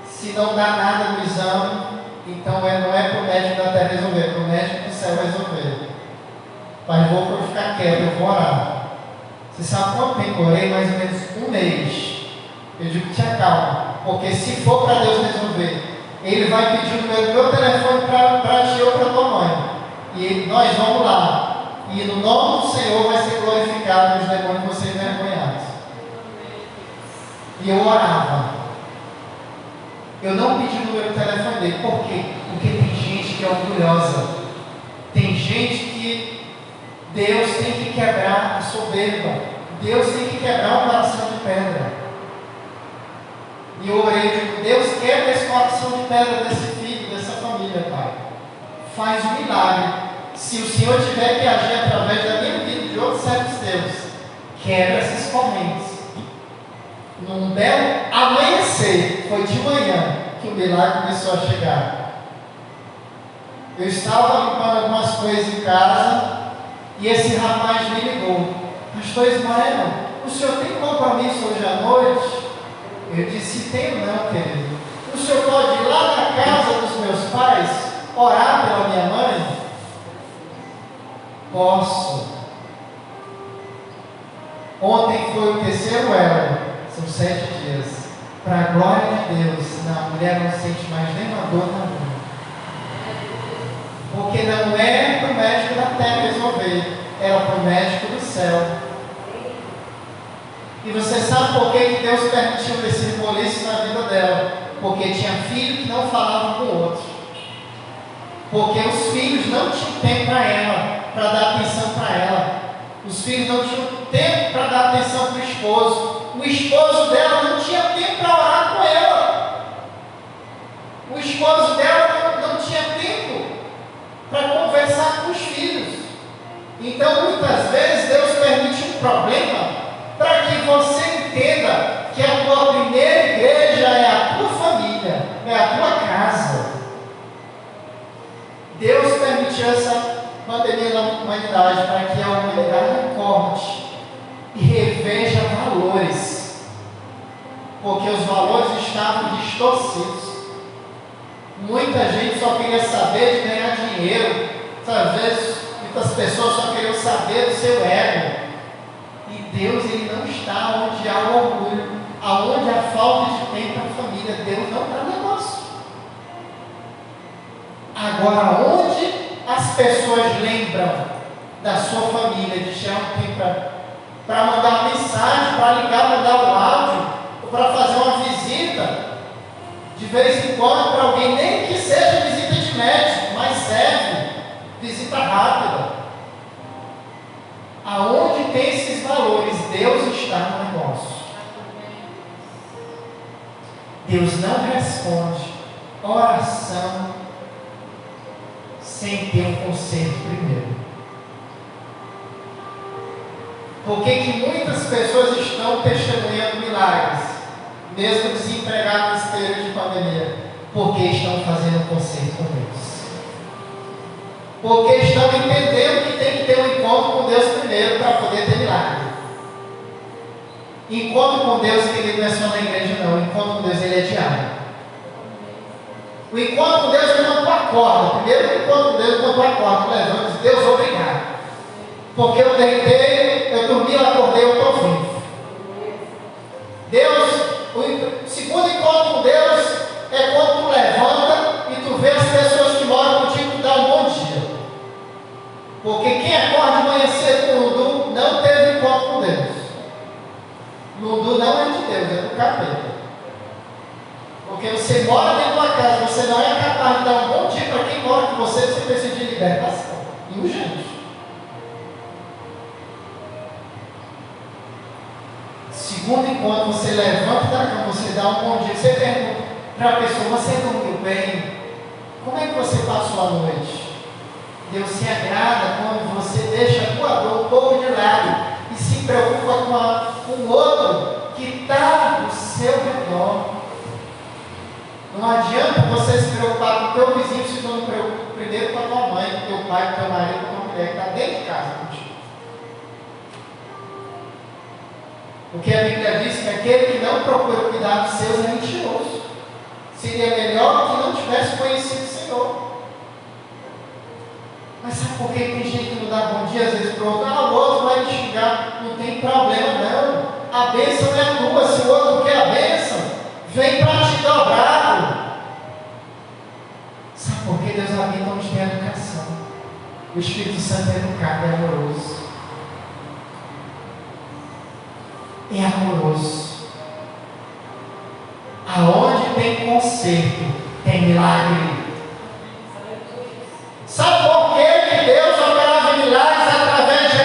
Se não dá nada no exame, então não é para o médico da terra resolver, é para o médico do céu resolver. Mas vou ficar quieto, eu vou orar. Você sabe quanto tempo eu orei? Mais ou menos um mês. Eu digo, te acalma, porque se for para Deus resolver, Ele vai pedir o meu telefone para ti ou para tua mãe. E nós vamos lá. E no nome do Senhor vai ser glorificado os demônios que vocês envergonhados. E eu orava. Eu não pedi o número do telefone dele. Por quê? Porque tem gente que é orgulhosa. Tem gente que Deus tem que quebrar a soberba. Deus tem que quebrar o coração de pedra. E eu orei, digo, Deus quebra esse coração de pedra desse filho, dessa família, Pai. Faz um milagre. Se o Senhor tiver que agir através da minha vida e de outros servos teus, quebra essas correntes. Num belo amanhecer, foi de manhã que o milagre começou a chegar. Eu estava limpando algumas coisas em casa e esse rapaz me ligou: Pastor Ismael, o senhor tem compromisso hoje à noite? Eu disse: tenho não, querido. O senhor pode ir lá na casa dos meus pais orar pela minha mãe? Posso. Ontem foi o terceiro elo, são 7 dias. Para a glória de Deus, a mulher não sente mais nenhuma dor na mão. Porque não é para o médico da terra resolver, era para o médico do céu. E você sabe por que Deus permitiu esse reboliço na vida dela? Porque tinha filho que não falava com o outro. Porque os filhos não tinham tempo para ela, para dar atenção para ela. Os filhos não tinham tempo para dar atenção para o esposo. O esposo dela não tinha tempo para orar com ela. O esposo dela não tinha tempo para conversar com os filhos. Então, muitas vezes, Deus permite um problema para que você entenda que a tua primeira igreja é a tua família, é a tua casa. Deus permitiu essa pandemia na humanidade para que a humanidade acorde e reveja valores, porque os valores estavam distorcidos. Muita gente só queria saber de ganhar dinheiro. Às vezes, muitas pessoas só queriam saber do seu ego. E Deus, Ele não está onde há o orgulho, aonde há falta de tempo para a família. Deus não está no negócio. Agora, onde as pessoas lembram da sua família, de tirar um tempo para mandar uma mensagem, para ligar, mandar um áudio, ou para fazer uma visita, de vez em quando, para alguém, nem que seja visita de médico, mas serve, visita rápida. Aonde tem esses valores, Deus está no negócio. Deus não responde oração sem ter um conserto primeiro. Por que muitas pessoas estão testemunhando milagres, mesmo desempregados nesse período de pandemia? Porque estão fazendo um conserto com Deus. Porque estão entendendo que tem que ter um encontro com Deus primeiro para poder ter milagre. Encontro com Deus, querido, não é só na igreja não. O encontro com Deus, ele é diário. O encontro com Deus é quando tu acorda. Primeiro o encontro com Deus é quando tu acorda. Tu levanta e diz: Deus, obrigado. Porque eu deitei, eu dormi, eu acordei, eu estou vivo. Deus, o segundo encontro com Deus é quando tu levanta e tu vê as pessoas que moram contigo, tu dá um bom dia. Porque quem acorda de manhã cedo com o Lundu não teve encontro com Deus. Lundu não é de Deus, é do capeta. Porque você mora dentro de uma casa, você não é capaz de dar um bom dia para quem mora com você, você precisa de libertação. E urgente. Segundo encontro, você levanta da cama, você dá um bom dia, você pergunta para a pessoa: você dormiu bem? Como é que você passou a noite? Deus se agrada quando você deixa a tua dor um pouco de lado e se preocupa com o outro que está do seu redor. Não adianta você se preocupar com o teu vizinho se tu não preocupa primeiro com a tua mãe, com o teu pai, com o teu marido, com a tua mulher que está dentro de casa contigo. Porque a Bíblia diz que aquele que não procura cuidar dos seus é mentiroso. Seria melhor que não tivesse conhecido o Senhor. Mas sabe por que tem gente que não dá bom dia às vezes para o outro? O outro vai me xingar. Não tem problema não. A bênção é tua. Se o outro quer a bênção, vem para te dobrar. Sabe por que Deus habita onde tem educação? O Espírito Santo é educado, é amoroso. É amoroso. Aonde tem conserto, tem milagre. Sabe por que Deus operava milagres através de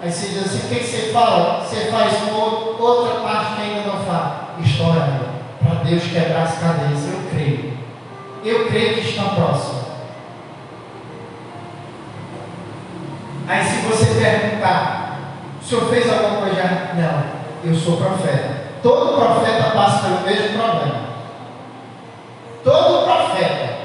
Aí você diz assim, o que você fala? Você faz outra parte que ainda não fala. História, para Deus quebrar as cadeias. Eu creio. Eu creio que estão próximos. Aí se você perguntar, o senhor fez alguma coisa? Não, eu sou profeta. Todo profeta passa pelo mesmo problema. Todo profeta.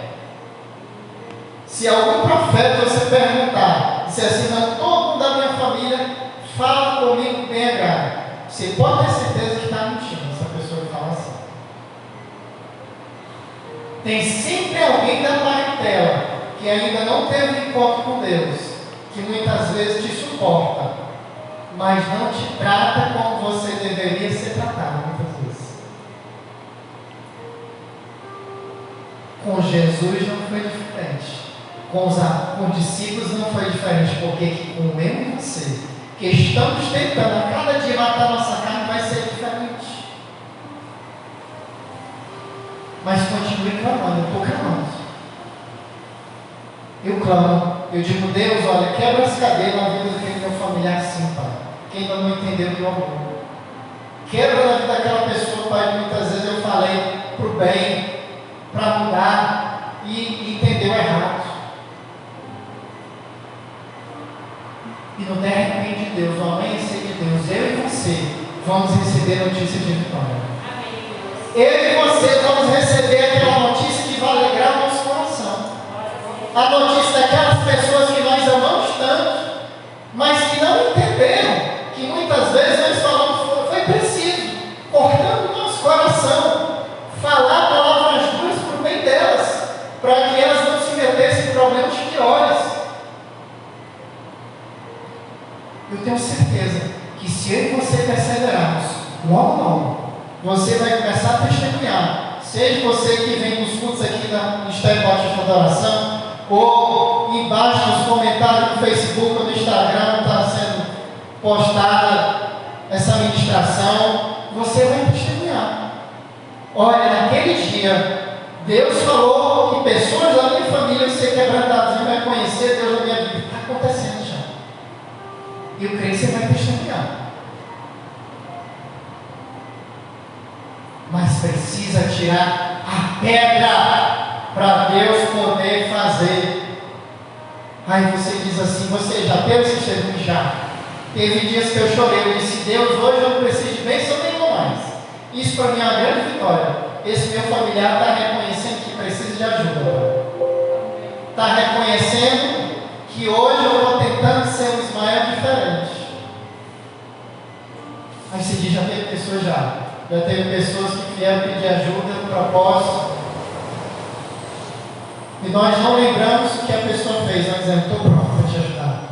Se algum profeta você perguntar, disser assim, não, todo mundo da minha família fala comigo bem agrado, você pode ter certeza que está mentindo, essa pessoa que fala assim. Tem sempre alguém da parentela que ainda não teve encontro com Deus, que muitas vezes te suporta, mas não te trata como você deveria ser tratado, muitas vezes. Com Jesus não foi diferente. Com os discípulos não foi diferente, porque com eu e você, que estamos tentando a cada dia matar nossa carne, vai ser diferente. Mas continue clamando, eu estou clamando. Eu clamo, eu digo, Deus, olha, quebra as cadeias na vida daquele meu familiar assim, Pai, que ainda não entendeu o meu amor. Quebra na vida daquela pessoa, Pai, que muitas vezes eu falei para o bem, para mudar e entendeu errado. E no derrame de Deus, no amanhecer de Deus, eu e você vamos receber notícia de vitória. Eu e você vamos receber aquela notícia que vai alegrar o nosso coração. A notícia daquelas pessoas que nós amamos tanto, mas que não entenderam que muitas vezes nós falamos, foi preciso, cortando o nosso coração, falar palavras duras para o bem delas, para que elas não se metessem em problemas piores. Eu tenho certeza que se eu e você perseverarmos, logo, você vai começar a testemunhar. Seja você que vem nos cultos aqui no Ministério Batista de Adoração, ou embaixo nos comentários no Facebook ou no Instagram está sendo postada essa ministração, você vai testemunhar. Olha, naquele dia, Deus falou que pessoas da minha família vão ser quebrantadas e vai conhecer Deus na minha vida. Está acontecendo já. E eu creio que você vai testemunhar. Mas precisa tirar a pedra para Deus poder fazer. Aí você diz assim, você já teve esse testemunho? Já. Teve dias que eu chorei, eu disse, Deus, hoje eu não preciso de bênção nenhuma mais. Isso para mim é uma grande vitória. Esse meu familiar está reconhecendo que precisa de ajuda. Está reconhecendo que hoje eu estou tentando ser um Ismael diferente. Aí você diz, já teve pessoas já teve pessoas que vieram pedir ajuda no propósito. E nós não lembramos o que a pessoa fez, nós dizemos, estou pronto para te ajudar.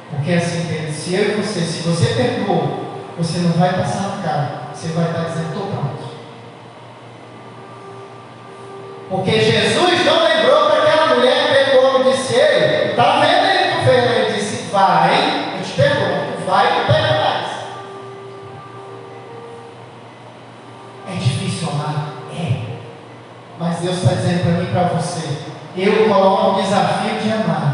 Porque assim, se eu e você, se você perdoou, você não vai passar na cara, você vai estar dizendo, estou pronto. Porque Jesus não lembrou para aquela mulher que pegou e disse, ei, está vendo aí que tu fez? Ele disse, vai, eu te perdoo, tu vai e não pega mais. É difícil amar? É. Mas Deus está dizendo para mim e para você, eu coloco o desafio de amar,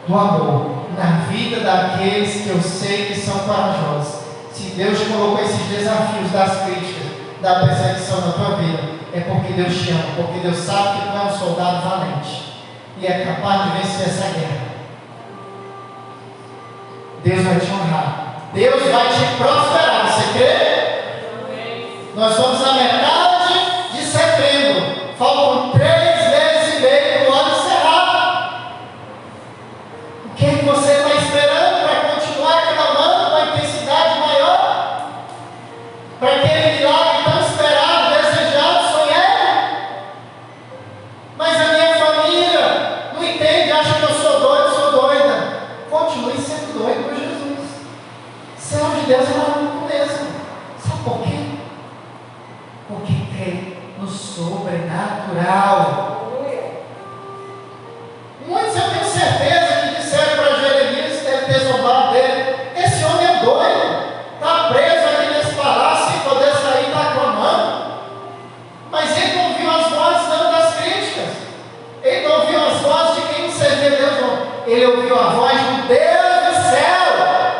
do amor, na vida daqueles que eu sei que são corajosos. Se Deus colocou esses desafios das críticas, da perseguição na tua vida, é porque Deus te ama, porque Deus sabe que tu é um soldado valente e é capaz de vencer essa guerra. Deus vai te honrar, Deus vai te prosperar, você crê? Nós estamos na metade de setembro, faltam 3 meses e meio para o ano encerrar. O que você está esperando para continuar clamando com a intensidade maior? Para aquele milagre tão esperado, desejado, sonhado? Mas a minha família não entende, acha que eu sou doido, sou doida. Continue sendo doido por Jesus. Céu de Deus é maluco mesmo. Sabe por quê? Porque crê no sobrenatural. Muitos eu tenho certeza que disseram para Jeremias, deve ter zombado dele, esse homem é doido, está preso aqui nesse palácio sem poder sair, está clamando. Mas ele não ouviu as vozes não das críticas, ele não ouviu as vozes de quem não servia a Deus, não. Ele ouviu a voz do Deus do céu,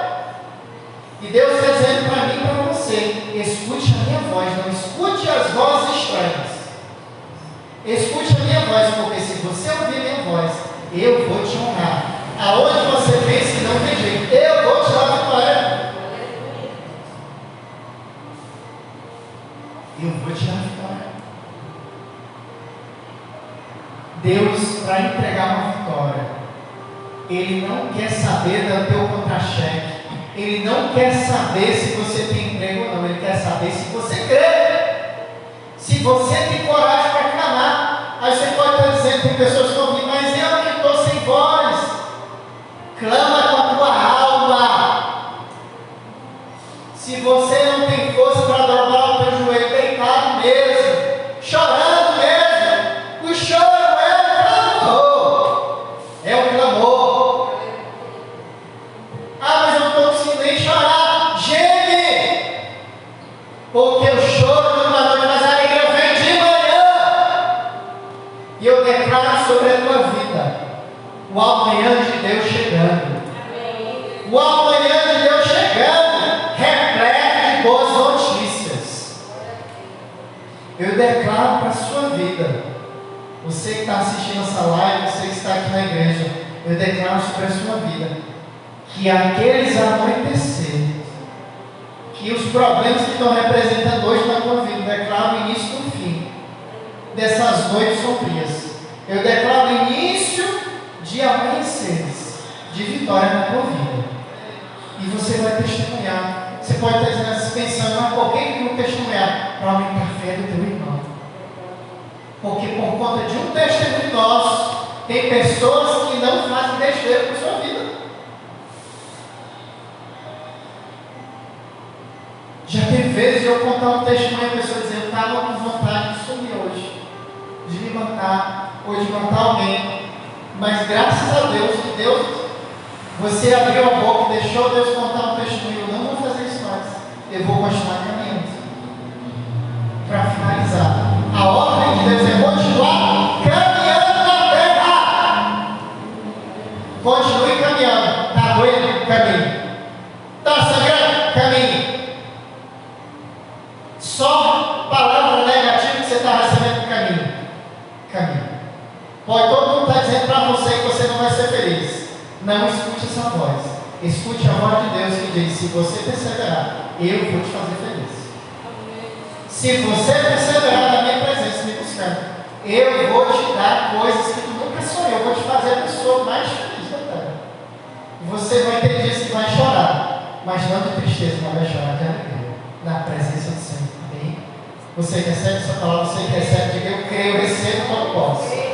você ouvir minha voz, eu vou te honrar. Aonde você pensa que não tem jeito, eu vou te dar a vitória. Eu vou te dar a vitória. Deus, para entregar uma vitória, Ele não quer saber do teu contra-cheque. Ele não quer saber se você tem emprego ou não. Ele quer saber se você crê. Se você tem coragem para clamar. Aí você pode estar dizendo, tem pessoas que ouvem, mas eu que estou sem voz. Clama com a tua alma. Se você não tem força para dobrar o teu joelho, deitado mesmo, chorando mesmo, o choro é um clamor. Ah, mas eu não estou conseguindo nem chorar. Geme! Porque o choro de uma noite, mas a alegria vem de manhã. E eu declaro sobre a tua vida o amanhã de Deus chegando. O amanhã de Deus chegando, repleto de boas notícias. Eu declaro para a sua vida, você que está assistindo essa live, você que está aqui na igreja, eu declaro sobre a sua vida, que aqueles anoitecer, que os problemas que estão representando hoje na tua vida, eu declaro o início do fim dessas noites sombrias. Eu declaro o início de amanheceres, de vitória na tua vida. E você vai testemunhar. Você pode estar pensando, mas por que não testemunhar? Para aumentar a fé do teu irmão. Porque por conta de um testemunho nosso, tem pessoas que não fazem besteira com a sua vida. Já teve vezes eu contar um testemunho e a pessoa dizer, eu estava com vontade de sumir hoje, de me matar, ou de matar alguém. Mas graças a Deus, que Deus, você abriu a boca e deixou Deus contar um testemunho. Eu não vou fazer isso mais. Eu vou continuar caminhando. Para finalizar, a ordem de Deus é continuar caminhando na terra. Continue caminhando. Está doendo? Caminhe. Está sangrando? Caminhe. Só palavra negativa que você está recebendo no caminho. Caminhe. Pode todo mundo estar dizendo para você que você não vai ser feliz. Não escute essa voz. Escute a voz de Deus que diz, se você perseverar, eu vou te fazer feliz. Se você perseverar na minha presença, me buscando, eu vou te dar coisas que tu nunca sonhou. Eu vou te fazer a pessoa mais feliz da terra. Você vai ter dias que vai chorar, mas não de tristeza, mas vai chorar de alegria, na presença do Senhor. Amém? Você recebe essa palavra, você recebe, diga, eu creio, eu recebo quando posso.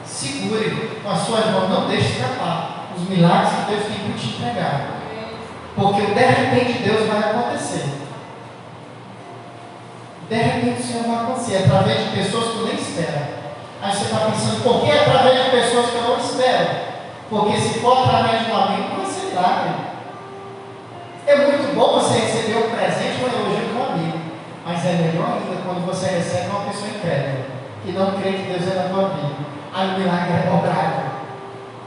Segure com as suas mãos, não deixe escapar os milagres que Deus tem para te entregar. Porque de repente Deus vai acontecer. De repente o Senhor vai acontecer através de pessoas que tu nem espera. Aí você está pensando, por que através de pessoas que eu não espero? Porque se for através de um amigo, não vai ser milagre. É muito bom você receber um presente ou um elogio de um amigo. Mas é melhor ainda quando você recebe uma pessoa incrédula, que não crê que Deus é na tua vida. Aí o milagre é dobrado.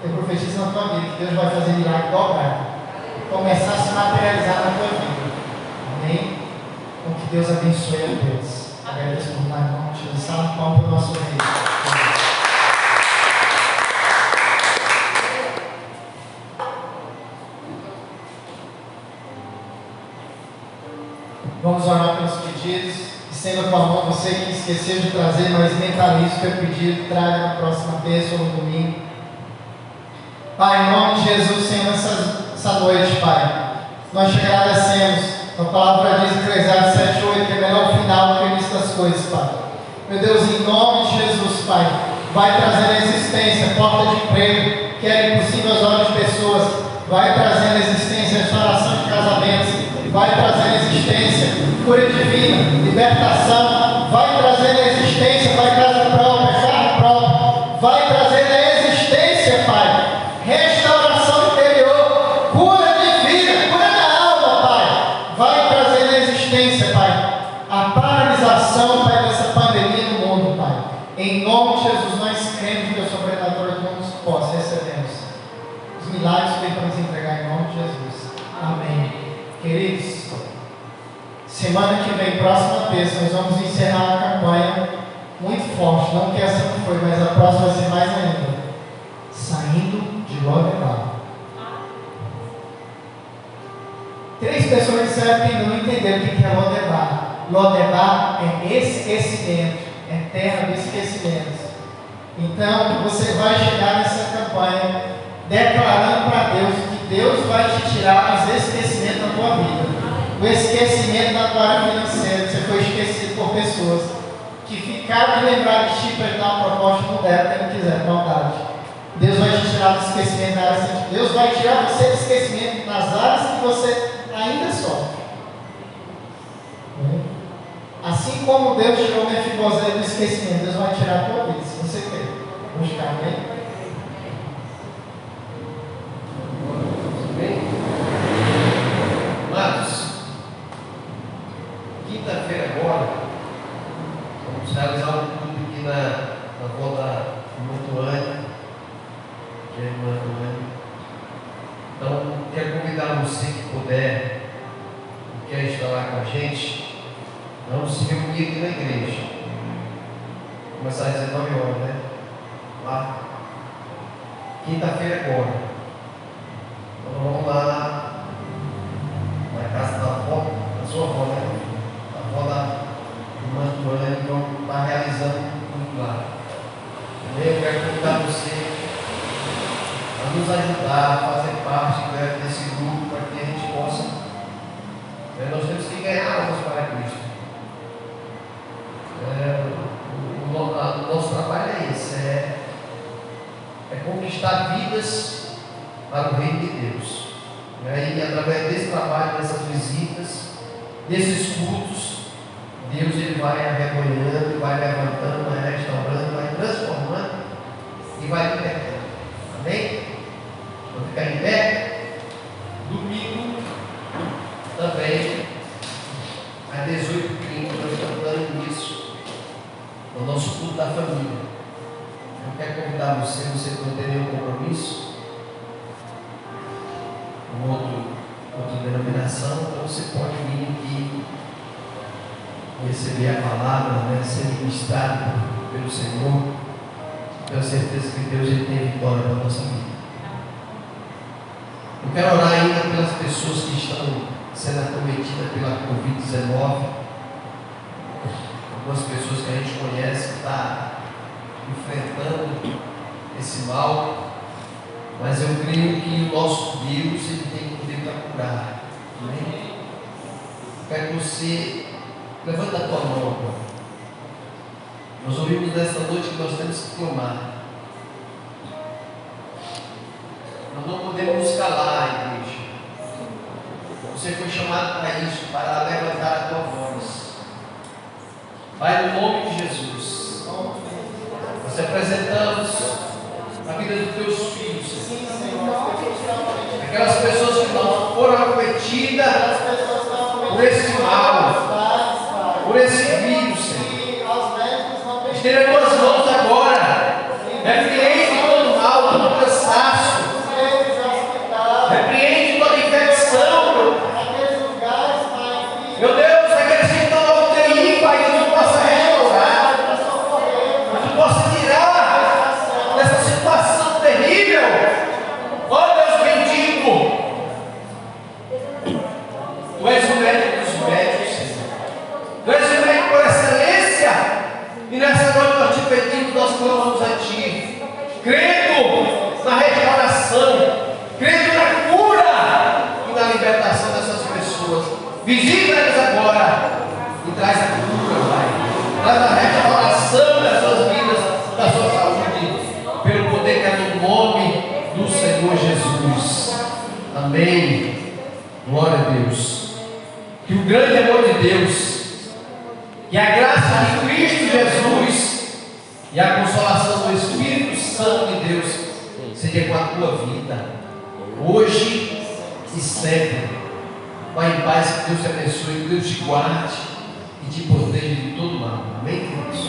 Eu profetizo na tua vida que Deus vai fazer milagre dobrado. Começar a se materializar na tua vida. Amém? Então que Deus abençoe a Deus. Agradeço por mais uma noite. Salve palmas para o nosso rei. Vamos orar pelos pedidos. Estenda a tua mão, você que esqueceu de trazer, mas mentalize o teu pedido, traga na próxima terça ou no domingo. Pai, em nome de Jesus, Senhor, essa noite, Pai, nós te agradecemos. A palavra diz em Eclesiastes 7:8 que é melhor o final do que o início das coisas, Pai. Meu Deus, em nome de Jesus, Pai, vai trazendo a existência, porta de emprego, que era impossível aos olhos de pessoas, vai trazendo a existência, restauração de casamentos, vai trazendo a existência, cura divina, libertação, vai trazendo a existência, vai casa própria, carne própria, vai trazendo a existência, Pai, restauração interior, cura divina, cura da alma, Pai, vai trazendo a existência, Pai, a paralisação, Pai, dessa pandemia no mundo, Pai, em nome de Jesus, nós cremos que o sobrenatural de nos possa, recebemos os milagres que para nos entregar em nome de Jesus, amém. Queridos, semana que vem, próxima terça, nós vamos encerrar a campanha muito forte. Não que essa não foi, mas a próxima vai ser mais ainda. Saindo de Lodebar. 3 pessoas disseram que ainda não entenderam o que é Lodebar. Lodebar é esquecimento, é terra do esquecimento. Então você vai chegar nessa campanha declarando para Deus que Deus vai te tirar os esquecimentos da tua vida. O esquecimento da tua área financeira, que você foi esquecido por pessoas que ficaram de lembrar de ti para te dar uma proposta, não deram, até não quiser, maldade. Deus vai te tirar do esquecimento da área sentimental. Deus vai tirar você do esquecimento nas áreas que você ainda sofre. Assim como Deus tirou Mefibosete do esquecimento, Deus vai tirar a tua vida, se você quer. Vamos ficar bem? Amados, quinta-feira agora, vamos realizar um culto aqui na volta de Montuane, que é Montuane. Então, quero convidar você que puder, que quer estar lá com a gente, vamos se reunir aqui na igreja. Começar às 19 horas, né? Lá. Quinta-feira agora. Então vamos lá na casa da avó, da sua avó, né? A avó da irmã Joana, e vamos estar realizando tudo lá. Também eu quero convidar você a nos ajudar a fazer parte desse grupo para que a gente possa. Nós temos que ganhar almas para Cristo. O nosso trabalho é esse, é conquistar vidas para o reino de Deus. E aí, através desse trabalho, dessas visitas, desses cultos, Deus ele vai arrebanhando, vai levantando, vai restaurando, vai transformando e vai libertando. Amém? Vamos ficar em pé. Domingo também, às 18h30, nós estamos dando início no nosso culto da família. Eu quero convidar você que não tem nenhum compromisso com outra denominação, então você pode vir aqui receber a palavra, né, ser ministrado pelo Senhor. Tenho certeza que Deus ele tem vitória para a nossa vida. Eu quero orar ainda pelas pessoas que estão sendo acometidas pela Covid-19. Algumas pessoas que a gente conhece que estão enfrentando esse mal, mas eu creio que o nosso Deus ele tem poder para curar. Amém? Eu quero que você levanta a tua mão agora. Nós ouvimos nesta noite que nós temos que clamar. Nós não podemos nos calar, igreja. Você foi chamado para isso, para levantar a tua voz. Pai, no nome de Jesus, nós apresentamos a vida dos teus filhos, Senhor. Aquelas pessoas que não foram acometidas por esse mal, por esse vírus, Senhor. Estenda as tuas mãos agora. Repreende todo mal, todo cansaço. Repreende toda infecção. Meu Deus, aqueles que estão na UTI, Pai, que tu possa restaurar, que tu possa tirar dessa situação terrível. Oh Deus bendito, tu és o médico dos médicos, Senhor. Tu és o médico por excelência. E nessa noite nós te pedimos, nós clamamos a ti, crendo na restauração, crendo na cura e na libertação dessas pessoas. Visita eles agora e traz a cura, Pai. Traz a restauração das suas vidas, da sua saúde, pelo poder que é no nome do Senhor Jesus. Amém. Glória a Deus. Que o grande amor de Deus, que a graça de Cristo Jesus e a consolação do Espírito Santo de Deus seja com a tua vida, hoje e sempre. Vai em paz, que Deus te abençoe, que Deus te guarde e te proteja de todo mal. Amém, queridos?